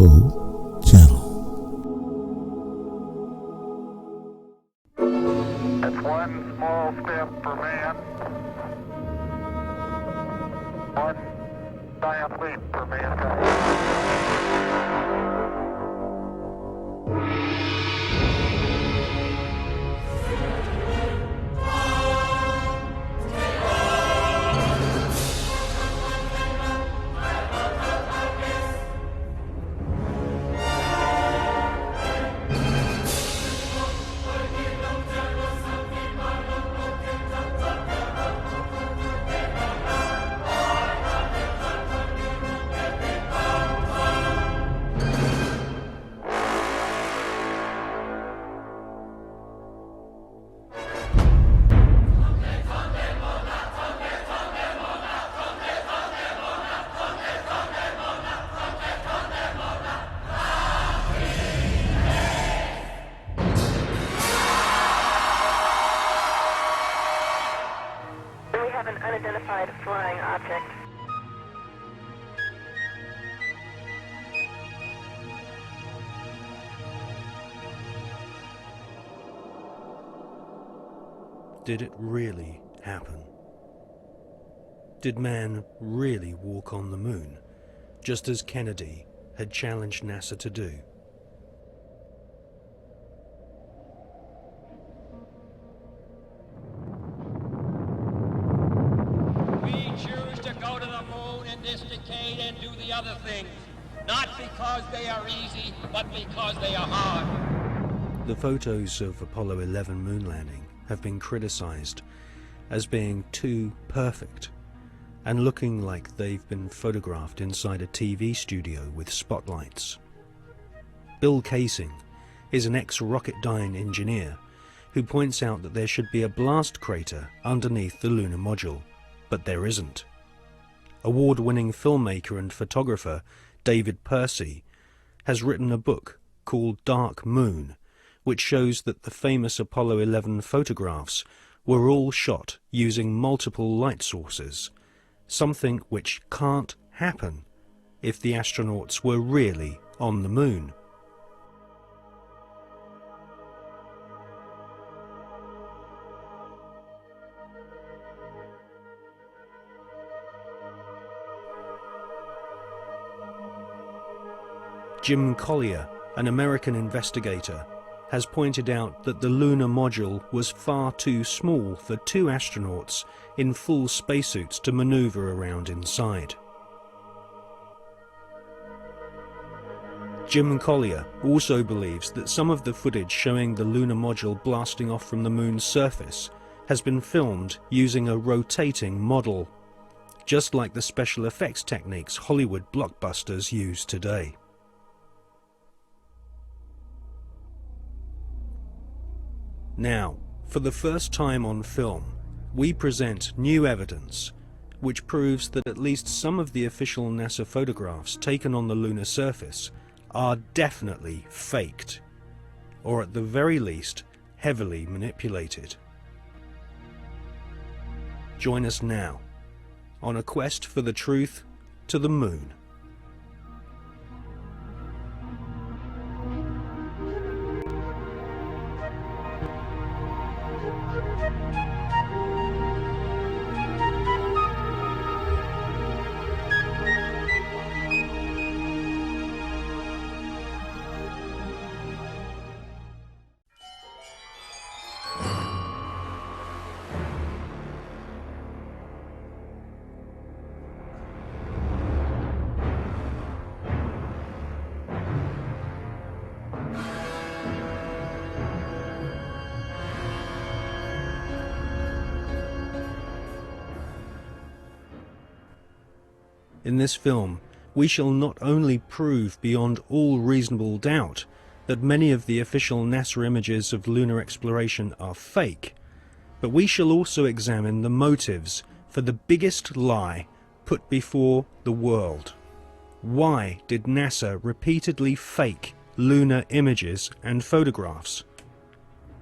UFO Channel. It's one small step for man, one giant leap for mankind. We have an unidentified flying object. Did it really happen? Did man really walk on the moon, just as Kennedy had challenged NASA to do? We choose to go to the moon in this decade and do the other things, not because they are easy, but because they are hard. The photos of Apollo 11 moon landing have been criticized as being too perfect and looking like they've been photographed inside a TV studio with spotlights. Bill Casing is an ex-Rocketdyne engineer who points out that there should be a blast crater underneath the lunar module, but there isn't. Award-winning filmmaker and photographer David Percy has written a book called Dark Moon, which shows that the famous Apollo 11 photographs were all shot using multiple light sources, something which can't happen if the astronauts were really on the moon. Jim Collier, an American investigator, has pointed out that the lunar module was far too small for two astronauts in full spacesuits to maneuver around inside. Jim Collier also believes that some of the footage showing the lunar module blasting off from the moon's surface has been filmed using a rotating model, just like the special effects techniques Hollywood blockbusters use today. Now, for the first time on film, we present new evidence which proves that at least some of the official NASA photographs taken on the lunar surface are definitely faked, or at the very least, heavily manipulated. Join us now on a quest for the truth to the moon. In this film, we shall not only prove beyond all reasonable doubt that many of the official NASA images of lunar exploration are fake, but we shall also examine the motives for the biggest lie put before the world. Why did NASA repeatedly fake lunar images and photographs?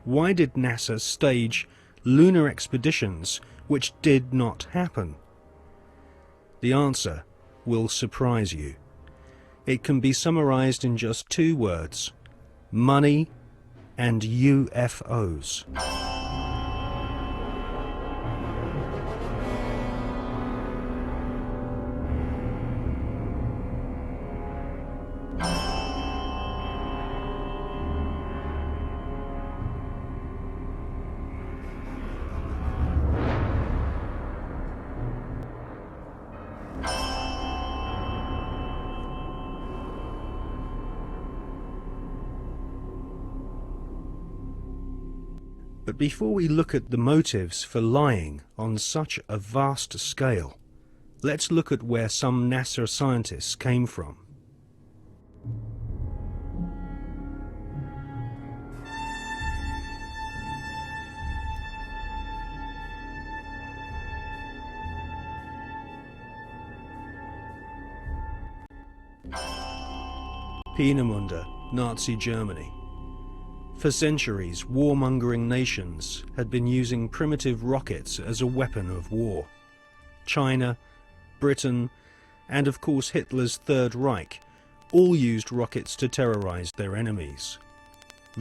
Why did NASA stage lunar expeditions which did not happen? The answer will surprise you. It can be summarized in just two words: money and UFOs. But before we look at the motives for lying on such a vast scale, let's look at where some NASA scientists came from. Peenemünde, Nazi Germany. For centuries, warmongering nations had been using primitive rockets as a weapon of war. China, Britain, and of course Hitler's Third Reich all used rockets to terrorize their enemies.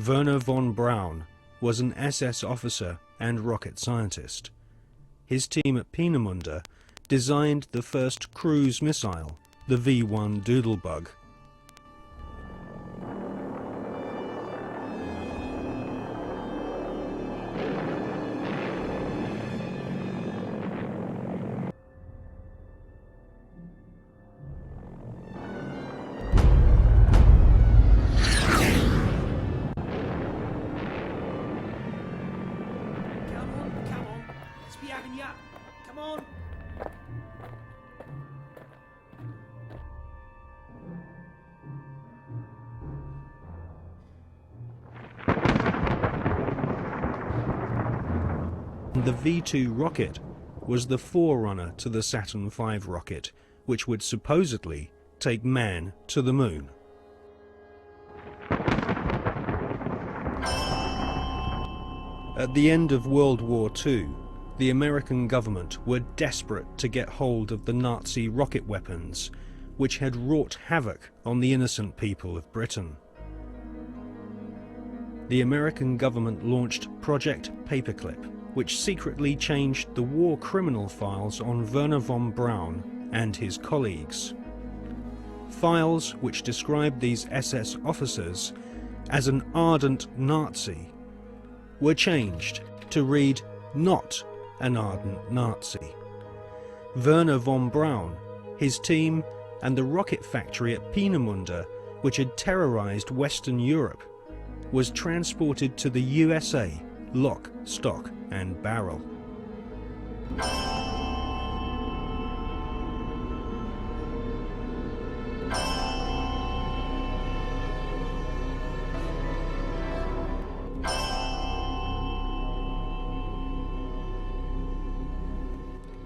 Werner von Braun was an SS officer and rocket scientist. His team at Peenemünde designed the first cruise missile, the V-1 Doodlebug. Come on! The V-2 rocket was the forerunner to the Saturn V rocket, which would supposedly take man to the moon. At the end of World War II, the American government were desperate to get hold of the Nazi rocket weapons, which had wrought havoc on the innocent people of Britain. The American government launched Project Paperclip, which secretly changed the war criminal files on Werner von Braun and his colleagues. Files which described these SS officers as an ardent Nazi were changed to read "not an ardent Nazi." Werner von Braun, his team, and the rocket factory at Peenemünde, which had terrorized Western Europe, was transported to the USA, lock, stock, and barrel.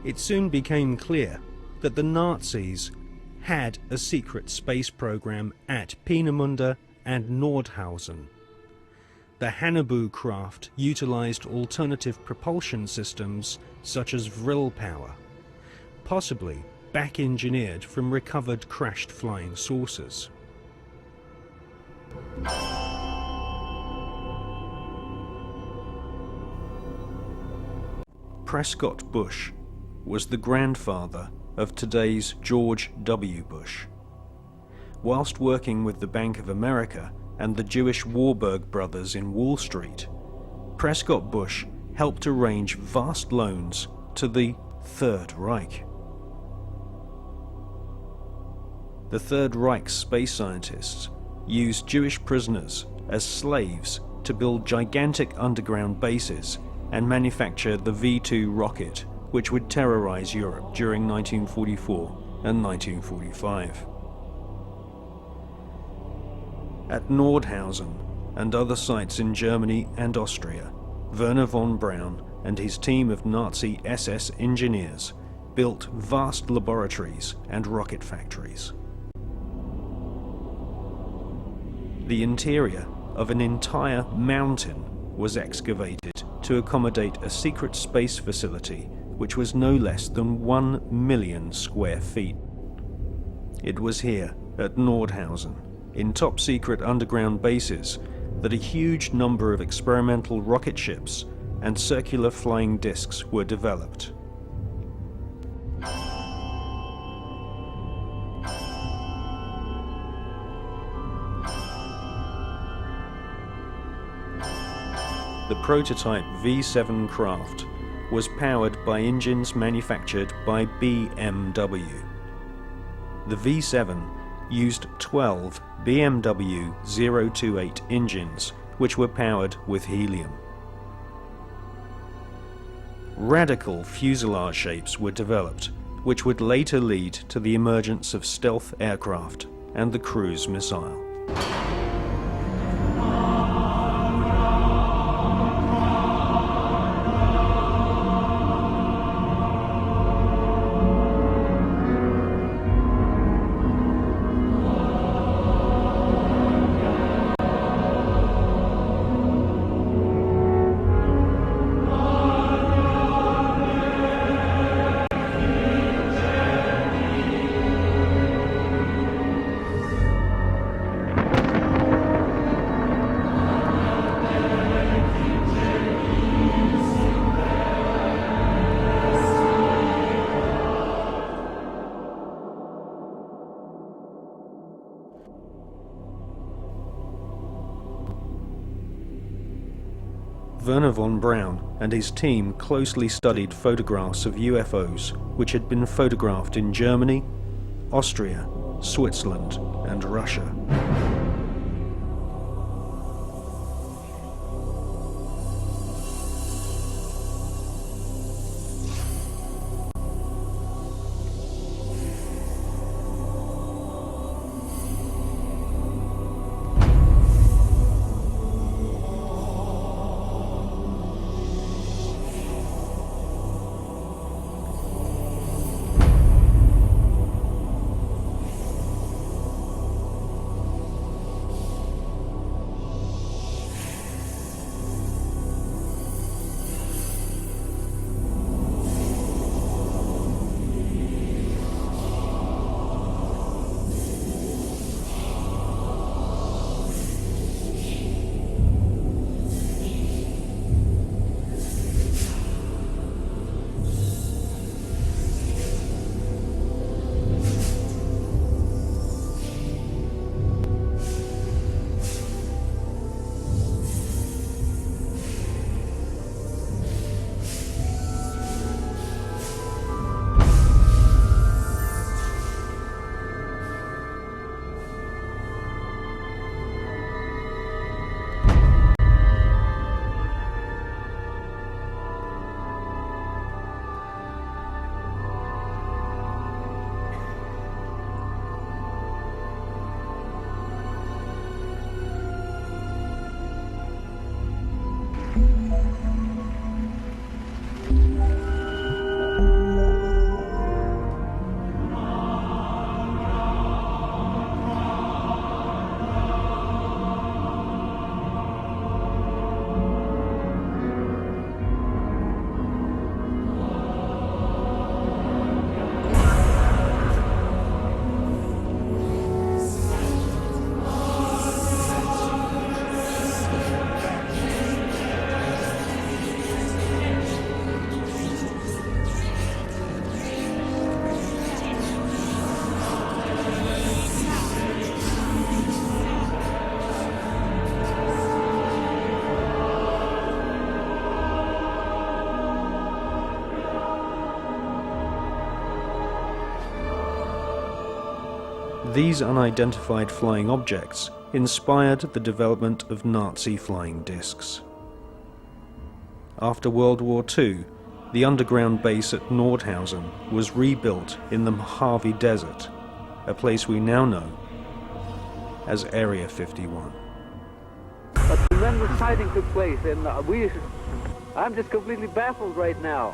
It soon became clear that the Nazis had a secret space program at Peenemünde and Nordhausen. The Hannibal craft utilized alternative propulsion systems such as vril power, possibly back-engineered from recovered crashed flying saucers. Prescott Bush was the grandfather of today's George W. Bush. Whilst working with the Bank of America and the Jewish Warburg brothers in Wall Street, Prescott Bush helped arrange vast loans to the Third Reich. The Third Reich's space scientists used Jewish prisoners as slaves to build gigantic underground bases and manufacture the V-2 rocket, which would terrorize Europe during 1944 and 1945. At Nordhausen and other sites in Germany and Austria, Werner von Braun and his team of Nazi SS engineers built vast laboratories and rocket factories. The interior of an entire mountain was excavated to accommodate a secret space facility which was no less than 1 million square feet. It was here at Nordhausen, in top-secret underground bases, that a huge number of experimental rocket ships and circular flying discs were developed. The prototype V7 craft was powered by engines manufactured by BMW. The V7 used 12 BMW 028 engines, which were powered with helium. Radical fuselage shapes were developed, which would later lead to the emergence of stealth aircraft and the cruise missile. Wernher von Braun and his team closely studied photographs of UFOs which had been photographed in Germany, Austria, Switzerland, and Russia. These unidentified flying objects inspired the development of Nazi flying discs. After World War II, the underground base at Nordhausen was rebuilt in the Mojave Desert, a place we now know as Area 51. A tremendous sighting took place, and I'm just completely baffled right now.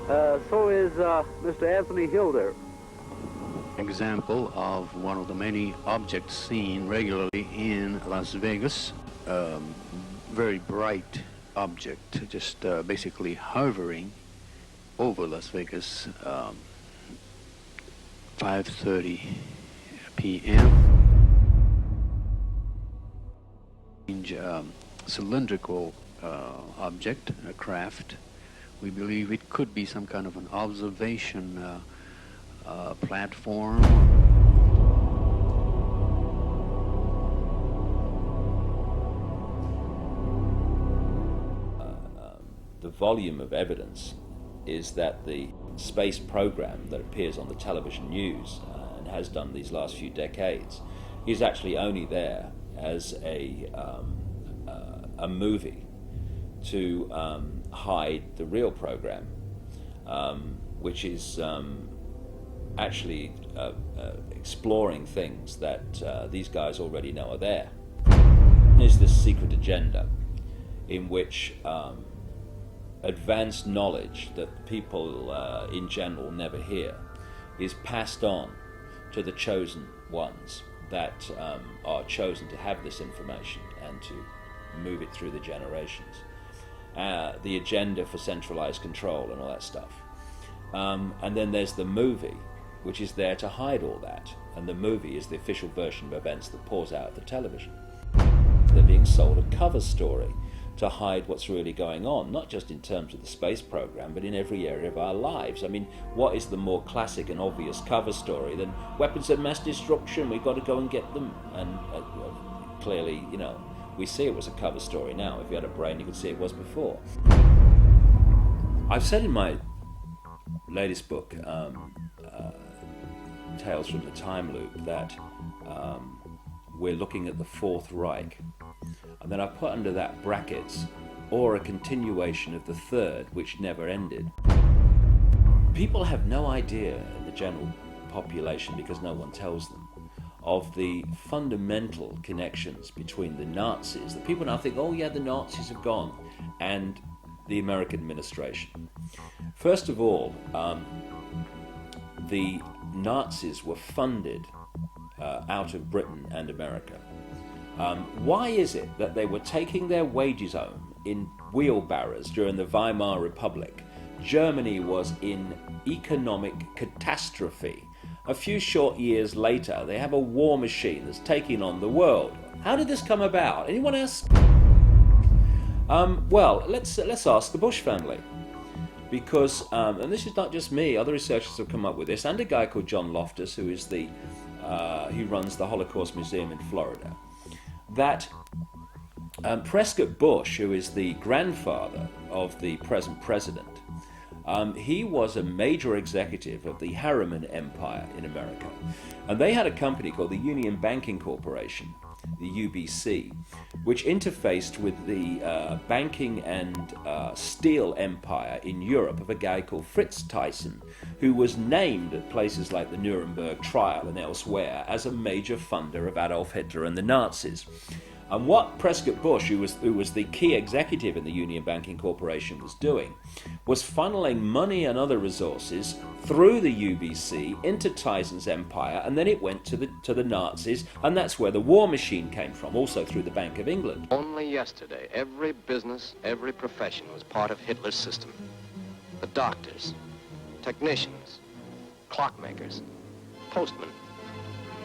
So is Mr. Anthony Hilder. Example of one of the many objects seen regularly in Las Vegas. Very bright object, just basically hovering over Las Vegas, 5:30 p.m. Cylindrical object, a craft. We believe it could be some kind of an observation platform. The volume of evidence is that the space program that appears on the television news and has done these last few decades is actually only there as a movie to hide the real program, which is actually exploring things that these guys already know are there. There's this secret agenda in which advanced knowledge that people in general never hear is passed on to the chosen ones that are chosen to have this information and to move it through the generations. The agenda for centralized control and all that stuff. And then there's the movie, which is there to hide all that. And the movie is the official version of events that pours out of the television. They're being sold a cover story to hide what's really going on, not just in terms of the space program, but in every area of our lives. I mean, what is the more classic and obvious cover story than weapons of mass destruction, we've got to go and get them? And clearly, you know, we see it was a cover story now. If you had a brain, you could see it was before. I've said in my latest book, Tales from the Time Loop, that we're looking at the Fourth Reich. And then I put under that brackets, or a continuation of the Third, which never ended. People have no idea in the general population, because no one tells them, of the fundamental connections between the Nazis. The people now think, oh yeah, the Nazis have gone, and the American administration. First of all, the Nazis were funded out of Britain and America. Why is it that they were taking their wages home in wheelbarrows during the Weimar Republic? Germany was in economic catastrophe. A few short years later, they have a war machine that's taking on the world. How did this come about? Anyone else? Well, let's ask the Bush family. Because, and this is not just me, other researchers have come up with this, and a guy called John Loftus, who is he runs the Holocaust Museum in Florida, that Prescott Bush, who is the grandfather of the present president, he was a major executive of the Harriman Empire in America. And they had a company called the Union Banking Corporation, the UBC, which interfaced with the banking and steel empire in Europe of a guy called Fritz Thyssen, who was named at places like the Nuremberg trial and elsewhere as a major funder of Adolf Hitler and the Nazis. And what Prescott Bush, who was the key executive in the Union Banking Corporation, was doing was funneling money and other resources through the UBC into Thyssen's empire, and then it went to the Nazis, and that's where the war machine came from, also through the Bank of England. Only yesterday, every business, every profession was part of Hitler's system. The doctors, technicians, clockmakers, postmen.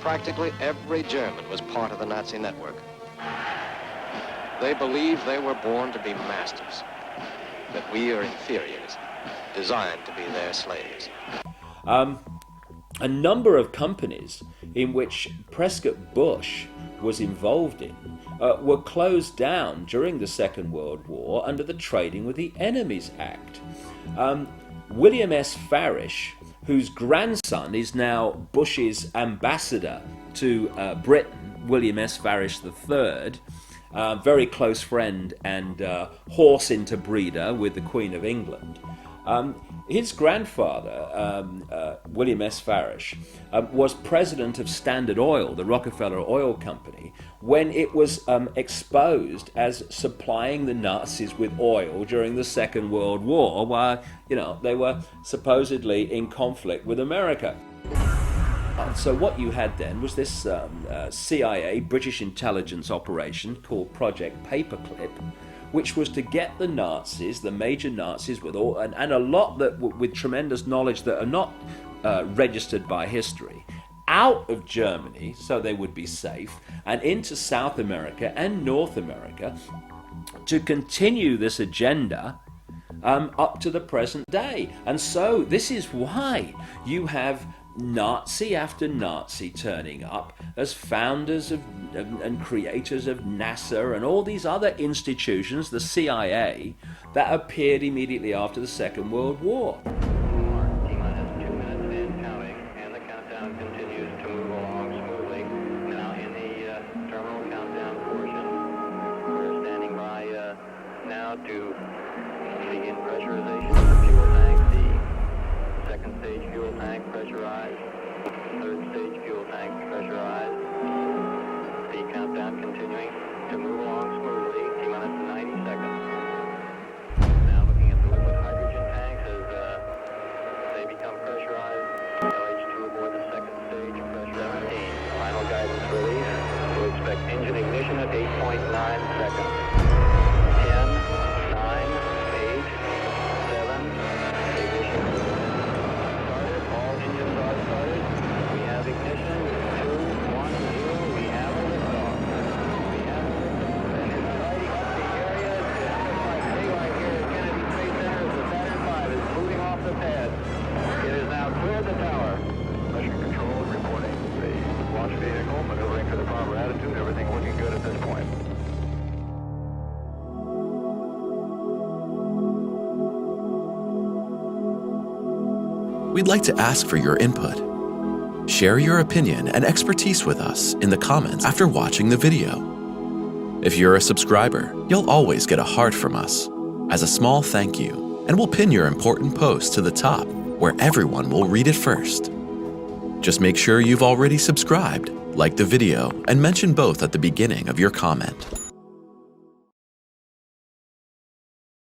Practically every German was part of the Nazi network. They believed they were born to be masters, that we are inferiors, designed to be their slaves. A number of companies in which Prescott Bush was involved in were closed down during the Second World War under the Trading with the Enemies Act. William S. Farish, whose grandson is now Bush's ambassador to Britain, William S. Farish III, very close friend and horse interbreeder with the Queen of England. His grandfather, William S. Farish, was president of Standard Oil, the Rockefeller Oil Company, when it was exposed as supplying the Nazis with oil during the Second World War, while they were supposedly in conflict with America. So what you had then was this CIA, British intelligence operation called Project Paperclip, which was to get the Nazis, the major Nazis, with all and a lot that with tremendous knowledge that are not registered by history, out of Germany, so they would be safe, and into South America and North America to continue this agenda up to the present day. And so this is why you have Nazi after Nazi turning up as founders of and creators of NASA and all these other institutions, the CIA, that appeared immediately after the Second World War. T-minus 2 minutes and counting, and the countdown continues to move along smoothly. Now in the terminal countdown portion, we're standing by now to begin pressurization of the fuel tank. The second stage fuel tank pressurized, third stage fuel tank pressurized. The countdown continuing to move along smoothly, T-minus 90 seconds. Now looking at the liquid hydrogen tanks as they become pressurized. LH2 aboard the second stage, pressure 17. Final guidance release. We'll expect engine ignition at 8.9 seconds. 10, 9, 8, 7, ignition. Started, all engines are started. We have ignition, 2, 1, 0. We have a liftoff. We have a liftoff, and it's lighting up the area. It looks like daylight here at Kennedy Space Center as the Saturn V is moving off the pad. It has now cleared the tower. Pressure control reporting. The launch vehicle maneuvering for the proper attitude. Everything looking good at this point. We'd like to ask for your input. Share your opinion and expertise with us in the comments after watching the video. If you're a subscriber, you'll always get a heart from us as a small thank you, and we'll pin your important post to the top where everyone will read it first. Just make sure you've already subscribed, like the video, and mention both at the beginning of your comment.